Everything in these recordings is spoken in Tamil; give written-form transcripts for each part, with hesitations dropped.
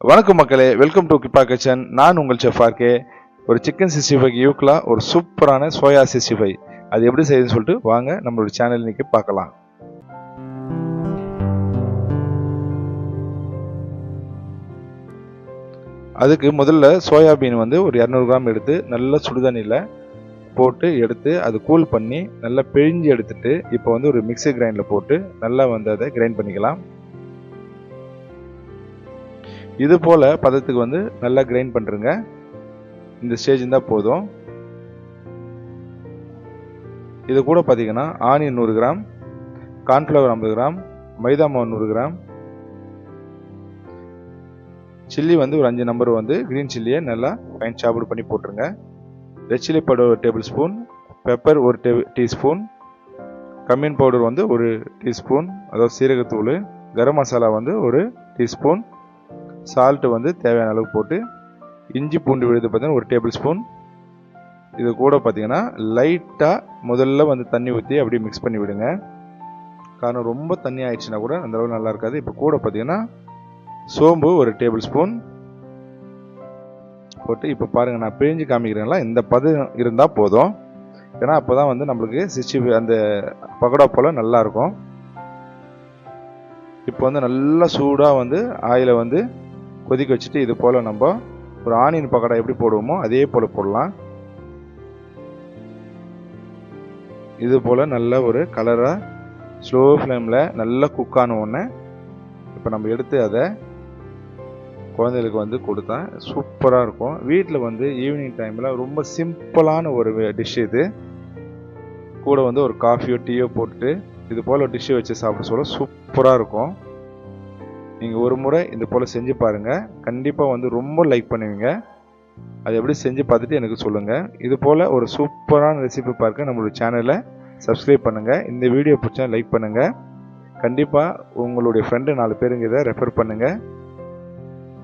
வணக்கம் மக்களே, வெல்கம் டு கிப்பா கிச்சன். நான் உங்கள் செஃப் ஆர்கே. ஒரு சிக்கன் 65 யூக்லா ஒரு சூப்பரான சோயா 65 அது எப்படி செய்யுதுன்னு சொல்லிட்டு வாங்க நம்மளோட சேனல் இன்னைக்கு பார்க்கலாம். அதுக்கு முதல்ல சோயாபீன் ஒரு 200 கிராம் எடுத்து நல்லா சுடுதண்ணியில் போட்டு எடுத்து அது கூல் பண்ணி நல்லா பிழிஞ்சு எடுத்துட்டு இப்போ ஒரு மிக்ஸி கிரைண்டரில் போட்டு நல்லா அதை கிரைண்ட் பண்ணிக்கலாம். இது போல் பதத்துக்கு நல்லா கிரைண்ட் பண்ணுறங்க. இந்த ஸ்டேஜ் இருந்தால் போதும். இது கூட பார்த்தீங்கன்னா ஆனியன் 100 கிராம், கார்ன்ஃப்ளவர் 50 கிராம், மைதா மாவு 100 கிராம், சில்லி ஒரு 5 நம்பர் க்ரீன் சில்லியை நல்லா ஃபைன் சாப்பிட் பண்ணி போட்டுருங்க. ரெட் சில்லி பவுடர் 1 டேபிள் ஸ்பூன், pepper 1 teaspoon, cumin powder 1 teaspoon, அதாவது சீரகத்தூள், கரம் மசாலா 1 டீஸ்பூன், சால்ட்டு தேவையான அளவு போட்டு, இஞ்சி பூண்டு விழுது பார்த்தீங்கன்னா 1 டேபிள் ஸ்பூன். இது கூட பார்த்தீங்கன்னா லைட்டாக முதல்ல தண்ணி ஊற்றி அப்படியே மிக்ஸ் பண்ணி விடுங்க. காரணம் ரொம்ப தண்ணி ஆயிடுச்சுன்னா கூட அந்தளவு நல்லா இருக்காது. இப்போ கூட பார்த்தீங்கன்னா சோம்பு 1 டேபிள் ஸ்பூன் போட்டு இப்போ பாருங்கள், நான் பிழிஞ்சு காமிக்கிறேங்களா, இந்த பதம் இருந்தால் போதும். ஏன்னா அப்போ தான் நம்மளுக்கு அந்த பகோடா போல் நல்லாயிருக்கும். இப்போ நல்லா சூடாக ஆயிலை கொதிக்க வச்சுட்டு இது போல் நம்ம ஒரு ஆனியன் பக்கோடா எப்படி போடுவோமோ அதே போல் போடலாம். இது போல் நல்ல ஒரு கலராக ஸ்லோ ஃப்ளேமில் நல்லா குக் ஆன உடனே இப்போ நம்ம எடுத்து அதை குழந்தைகளுக்கு கொடுத்தா சூப்பராக இருக்கும். வீட்டில் ஈவினிங் டைமில் ரொம்ப சிம்பிளான ஒரு டிஷ் இது. கூட ஒரு காஃபியோ டீயோ போட்டுட்டு இது போல் ஒரு டிஷ்ஷை வச்சு சாப்பிட சொல்ல சூப்பராக இருக்கும். நீங்கள் ஒரு முறை இது போல் செஞ்சு பாருங்கள், கண்டிப்பாக ரொம்ப லைக் பண்ணுவீங்க. அது எப்படி செஞ்சு பார்த்துட்டு எனக்கு சொல்லுங்கள். இது போல் ஒரு சூப்பரான ரெசிபி பார்க்க நம்மளோட சேனலை சப்ஸ்கிரைப் பண்ணுங்கள். இந்த வீடியோ பிடிச்சா லைக் பண்ணுங்கள். கண்டிப்பாக உங்களுடைய ஃப்ரெண்டு 4 பேருங்க இதை ரெஃபர் பண்ணுங்கள்.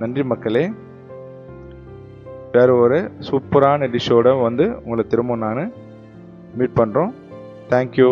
நன்றி மக்களே. வேறு ஒரு சூப்பரான டிஷ்ஷோடு உங்களை திரும்ப நான் மீட் பண்ணுறோம். தேங்க்யூ.